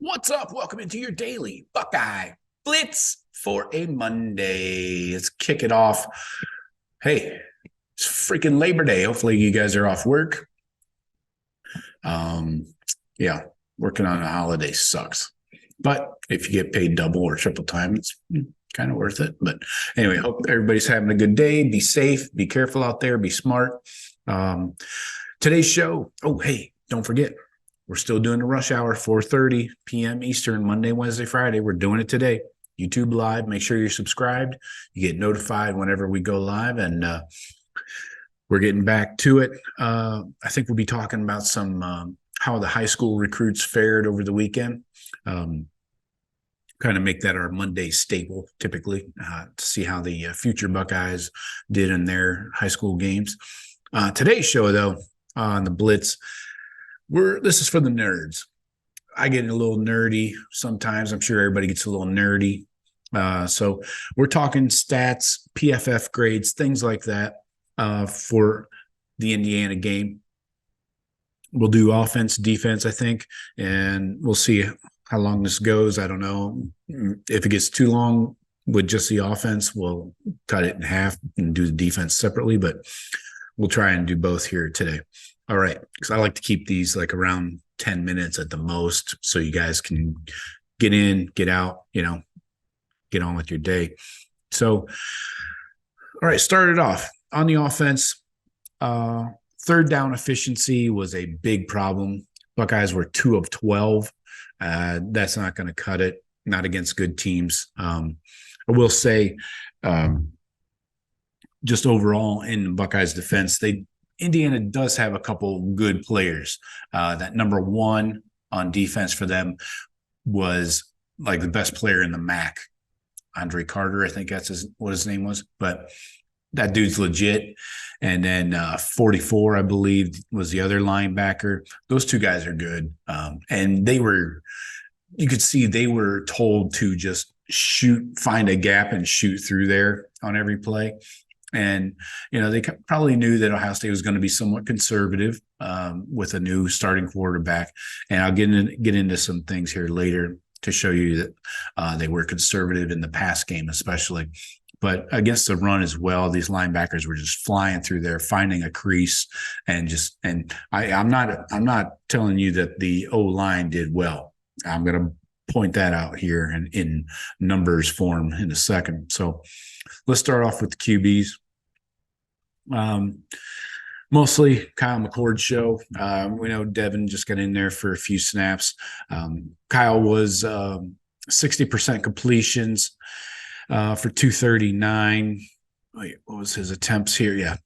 What's up? Welcome into your Daily Buckeye Blitz for a Monday. Let's kick it off. Hey, it's freaking Labor Day. Hopefully you guys are off work. Yeah, working on a holiday sucks. But if you get paid double or triple time, it's kind of worth it. But anyway, hope everybody's having a good day. Be safe, be careful out there, be smart. Today's show. Oh, hey, don't forget. We're still doing the rush hour, 4:30 p.m. Eastern, Monday, Wednesday, Friday. We're doing it today. YouTube Live. Make sure you're subscribed. You get notified whenever we go live, and we're getting back to it. I think we'll be talking about some how the high school recruits fared over the weekend. Kind of make that our Monday staple, typically, to see how the future Buckeyes did in their high school games. Today's show, though, on the Blitz, this is for the nerds. I get a little nerdy sometimes. I'm sure everybody gets a little nerdy. So we're talking stats, PFF grades, things like that for the Indiana game. We'll do offense, defense, I think, and we'll see how long this goes. I don't know. If it gets too long with just the offense, we'll cut it in half and do the defense separately, but we'll try and do both here today. All right, because I like to keep these like around 10 minutes at the most so you guys can get in, get out, get on with your day. So, all right, started off on the offense. Third down efficiency was a big problem. Buckeyes were 2 of 12. That's not going to cut it, not against good teams. I will say just overall in the Buckeyes defense, Indiana does have a couple good players. That number one on defense for them was like the best player in the MAC, Andre Carter, I think that's what his name was. But that dude's legit. And then 44, I believe, was the other linebacker. Those two guys are good. And you could see they were told to just find a gap and shoot through there on every play. And, they probably knew that Ohio State was going to be somewhat conservative with a new starting quarterback. And I'll get into some things here later to show you that they were conservative in the pass game, especially. But against the run as well, these linebackers were just flying through there, finding a crease, and I'm not telling you that the O-line did well. I'm going to point that out here in numbers form in a second. So let's start off with the QBs. Mostly Kyle McCord's show. We know Devin just got in there for a few snaps. Kyle was 60% completions for 239. Wait, what was his attempts here? Yeah,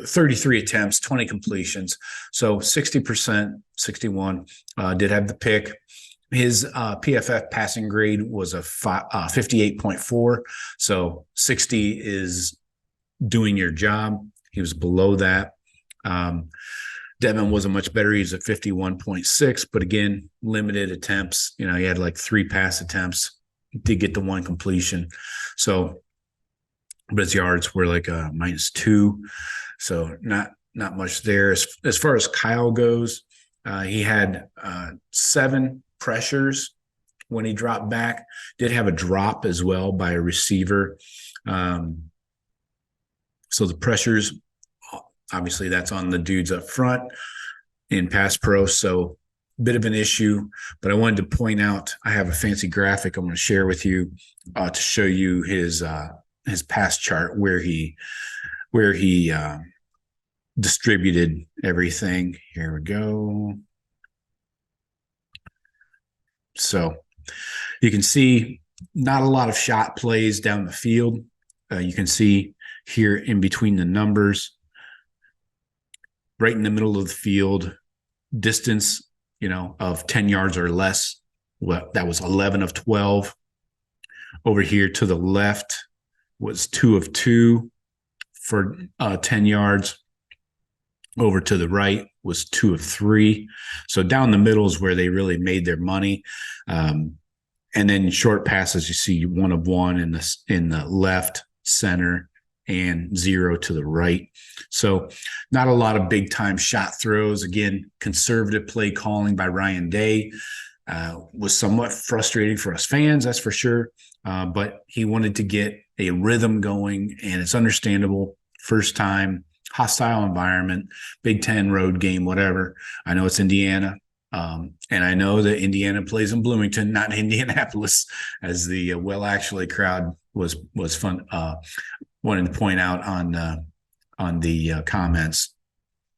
33 attempts, 20 completions. So 60%, 61. Did have the pick. His PFF passing grade was a 58.4. So 60 is doing your job. He was below that. Devin wasn't much better. He was at 51.6, but again, limited attempts. He had like 3 pass attempts, did get the 1 completion. So, but his yards were like a -2. So not much there. As far as Kyle goes, he had 7 pressures when he dropped back. Did have a drop as well by a receiver. So the pressures, obviously that's on the dudes up front in pass pro. So a bit of an issue, but I wanted to point out, I have a fancy graphic I'm going to share with you to show you his pass chart where he distributed everything. Here we go. So you can see not a lot of shot plays down the field. You can see here in between the numbers, right in the middle of the field, distance, of 10 yards or less. Well, that was 11 of 12. Over here to the left was 2 of 2 for 10 yards. Over to the right was 2 of 3. So down the middle is where they really made their money. And then short passes, you see 1 of 1 in the left, center, and 0 to the right. So not a lot of big time shot throws. Again, conservative play calling by Ryan Day. Was somewhat frustrating for us fans, that's for sure. But he wanted to get a rhythm going, and it's understandable. First time, hostile environment, Big Ten road game, whatever. I know it's Indiana. And I know that Indiana plays in Bloomington, not in Indianapolis, as the well actually crowd was fun. Wanted to point out on the comments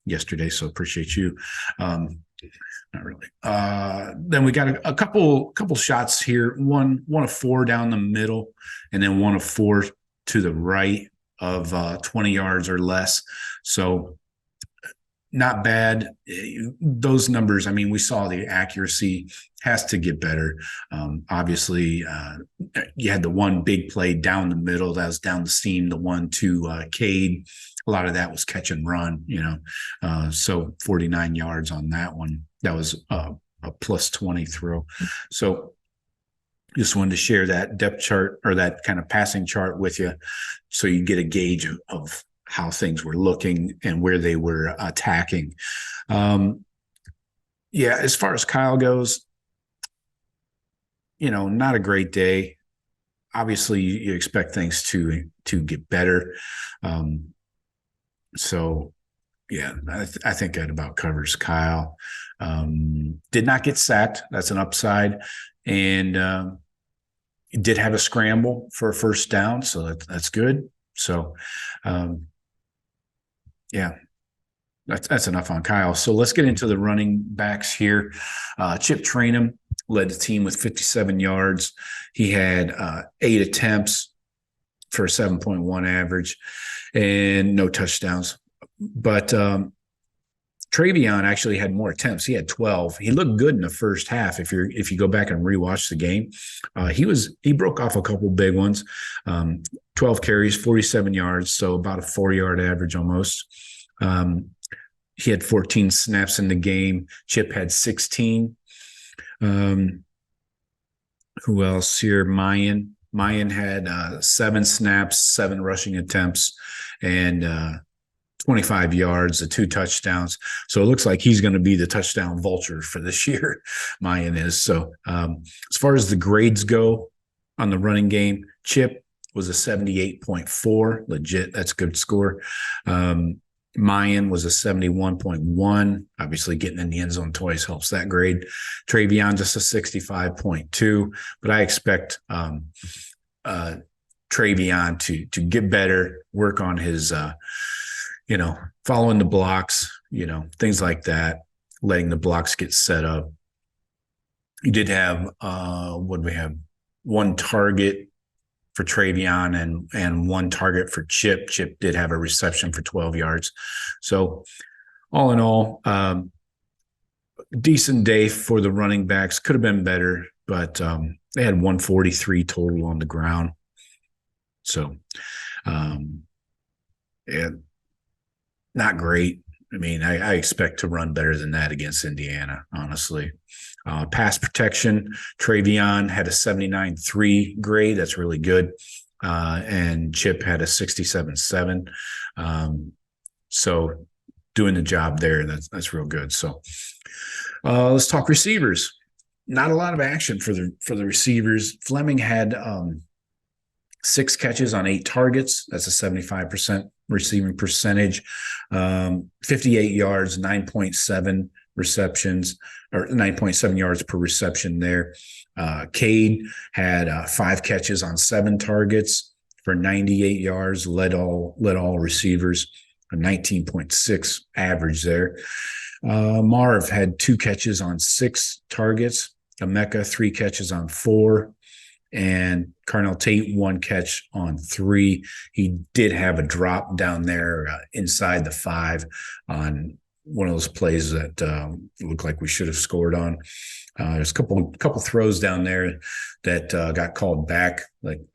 yesterday, so appreciate you. Not really. Then we got a couple shots here. One of 4 down the middle, and then one of 4 to the right of 20 yards or less. So not bad. Those numbers, I mean, we saw the accuracy has to get better. Obviously, you had the one big play down the middle that was down the seam, the one to Cade. A lot of that was catch and run, so 49 yards on that one. That was a plus 20 throw. So just wanted to share that depth chart or that kind of passing chart with you so you get a gauge of how things were looking and where they were attacking. As far as Kyle goes, not a great day. Obviously, you expect things to get better. I think that about covers Kyle. Did not get sacked. That's an upside. And did have a scramble for a first down, so that's good. So, that's enough on Kyle. So let's get into the running backs here. Chip Trainum led the team with 57 yards. He had 8 attempts for a 7.1 average and no touchdowns. But Travion actually had more attempts. He had 12. He looked good in the first half. If you go back and rewatch the game, he broke off a couple big ones. 12 carries, 47 yards, so about a 4-yard average almost. He had 14 snaps in the game. Chip had 16. Who else here? Mayan had 7 snaps, 7 rushing attempts, and 25 yards, 2 touchdowns. So it looks like he's going to be the touchdown vulture for this year. Mayan is. So as far as the grades go on the running game, Chip was a 78.4. Legit. That's a good score. Mayan was a 71.1. Obviously, getting in the end zone twice helps that grade. Travion just a 65.2. But I expect Travion to get better, work on his following the blocks, things like that, letting the blocks get set up. You did have, what do we have? 1 target for Travion and 1 target for Chip. Chip did have a reception for 12 yards. So all in all, decent day for the running backs. Could have been better, but they had 143 total on the ground. So, not great. I mean, I expect to run better than that against Indiana, honestly. Pass protection, Travion had a 79.3 grade. That's really good. And Chip had a 67.7. So doing the job there, that's real good. So let's talk receivers. Not a lot of action for the receivers. Fleming had 6 catches on 8 targets. That's a 75% receiving percentage. 58 yards, 9.7 receptions, or 9.7 yards per reception there. Cade had 5 catches on 7 targets for 98 yards, led all receivers, a 19.6 average there. Marv had 2 catches on 6 targets. Emeka 3 catches on 4. And Carnell Tate 1 catch on 3. He did have a drop down there inside the 5 on one of those plays that looked like we should have scored on. There's a couple throws down there that got called back,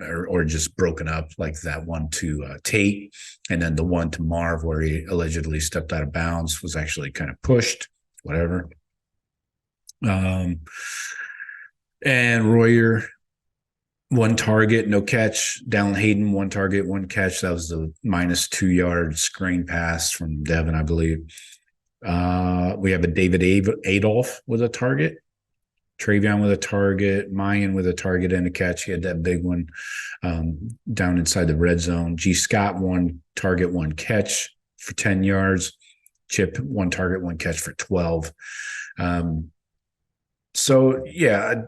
or just broken up, like that one to Tate, and then the one to Marv where he allegedly stepped out of bounds was actually kind of pushed, whatever. And Royer, 1 target, no catch. Dallin Hayden, 1 target, 1 catch. That was the -2 yard screen pass from Devin, I believe. We have a David Adolph with a target. Travion with a target, Mayan with a target and a catch. He had that big one down inside the red zone. G. Scott, 1 target, 1 catch for 10 yards. Chip, 1 target, 1 catch for 12. So, yeah,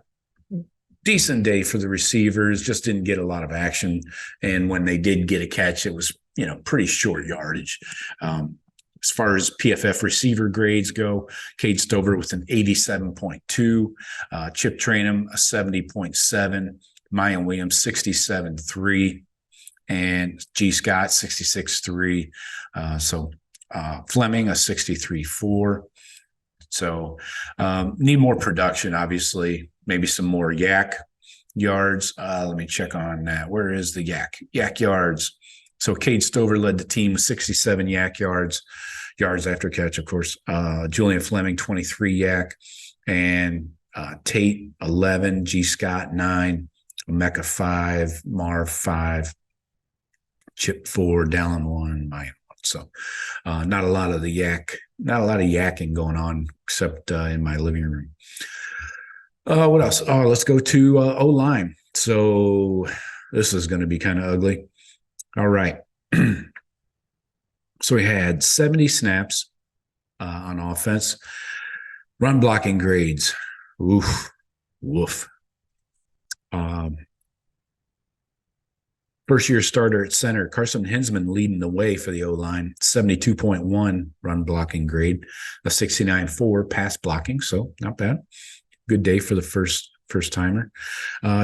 a decent day for the receivers. Just didn't get a lot of action. And when they did get a catch, it was, pretty short yardage. As far as PFF receiver grades go, Cade Stover with an 87.2, Chip Trainum a 70.7, Mayan Williams 67.3, and G. Scott 66.3. Fleming a 63.4. So need more production, obviously. Maybe some more yak yards. Let me check on that. Where is the yak yards? So Cade Stover led the team with 67 yak yards after catch, of course. Julian Fleming, 23 yak. And Tate, 11. G. Scott, 9. Mecca, 5. Marv, 5. Chip, 4. Dallin, 1. Mayan. So not a lot of yakking going on except in my living room. What else? Oh, let's go to O-line. So this is going to be kind of ugly. All right. So we had 70 snaps on offense. Run blocking grades. Oof. Woof. First-year starter at center, Carson Hinsman leading the way for the O-line, 72.1 run blocking grade, a 69.4 pass blocking, so not bad. Good day for the first-timer.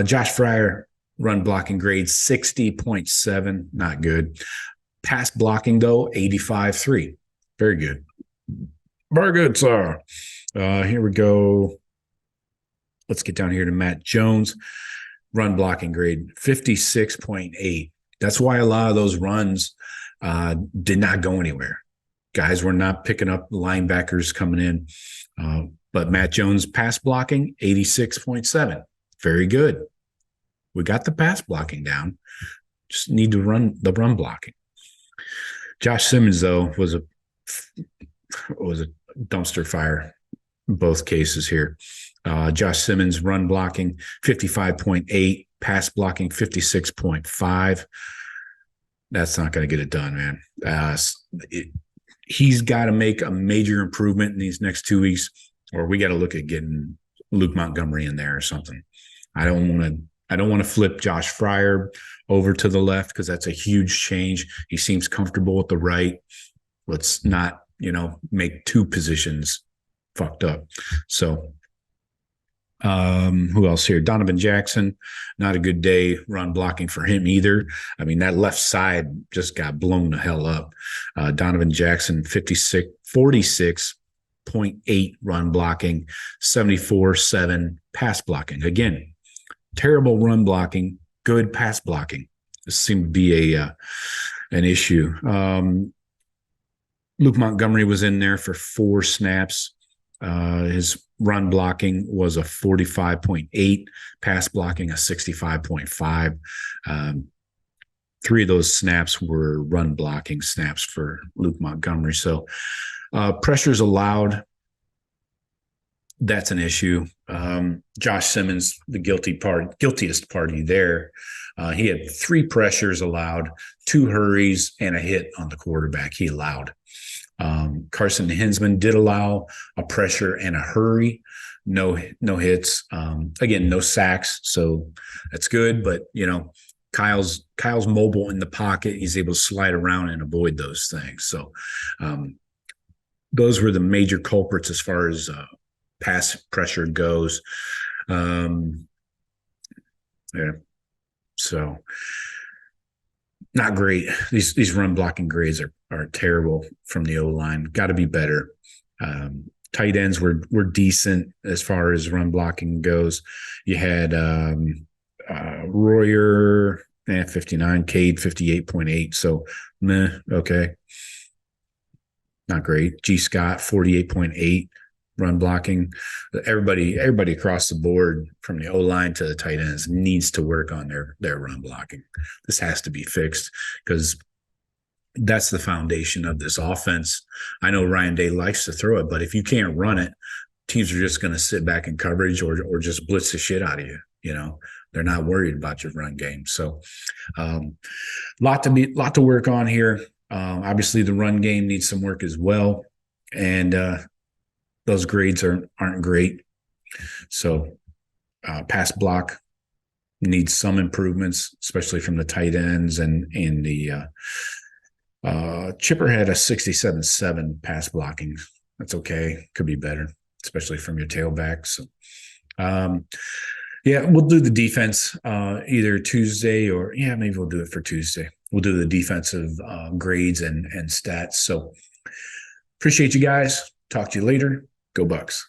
Josh Fryer, run blocking grade, 60.7, not good. Pass blocking, though, 85.3. Very good. Very good, sir. Here we go. Let's get down here to Matt Jones. Run blocking grade, 56.8. That's why a lot of those runs did not go anywhere. Guys were not picking up linebackers coming in. But Matt Jones pass blocking, 86.7. Very good. We got the pass blocking down. Just need to run the run blocking. Josh Simmons, though, was a dumpster fire in both cases here. Josh Simmons run blocking 55.8, pass blocking 56.5. That's not going to get it done, man. He's got to make a major improvement in these next 2 weeks, or we got to look at getting Luke Montgomery in there or something. I don't want to flip Josh Fryer over to the left because that's a huge change. He seems comfortable with the right. Let's not, make 2 positions fucked up. So who else here? Donovan Jackson, not a good day run blocking for him either. I mean, that left side just got blown the hell up. Donovan Jackson, 46.8 run blocking, 74.7 pass blocking. Again, terrible run blocking, good pass blocking. This seemed to be an issue. Luke Montgomery was in there for 4 snaps. His run blocking was a 45.8, pass blocking a 65.5. 3 of those snaps were run blocking snaps for Luke Montgomery. So pressures allowed. That's an issue. Josh Simmons, the guiltiest party there. He had 3 pressures allowed, 2 hurries, and a hit on the quarterback he allowed. Carson Hinsman did allow a pressure and a hurry, no hits. Again, no sacks, so that's good. But Kyle's mobile in the pocket; he's able to slide around and avoid those things. So those were the major culprits as far as pass pressure goes. Yeah, so not great. These run blocking grades are terrible from the O-line. Got to be better. Tight ends were decent as far as run blocking goes. You had Royer 59, Cade 58.8. So okay. Not great. G. Scott 48.8 run blocking. Everybody across the board from the O-line to the tight ends needs to work on their run blocking. This has to be fixed because that's the foundation of this offense. I know Ryan Day likes to throw it, but if you can't run it, teams are just going to sit back in coverage or just blitz the shit out of you. You know, they're not worried about your run game. So, lot to work on here. Obviously, the run game needs some work as well, and those grades aren't great. So, pass block needs some improvements, especially from the tight ends and the Chipper had a 67.7 pass blocking. That's okay. Could be better, especially from your tailbacks. So, yeah, we'll do the defense either Tuesday or maybe we'll do it for Tuesday. We'll do the defensive grades and stats. So appreciate you guys. Talk to you later. Go Bucks.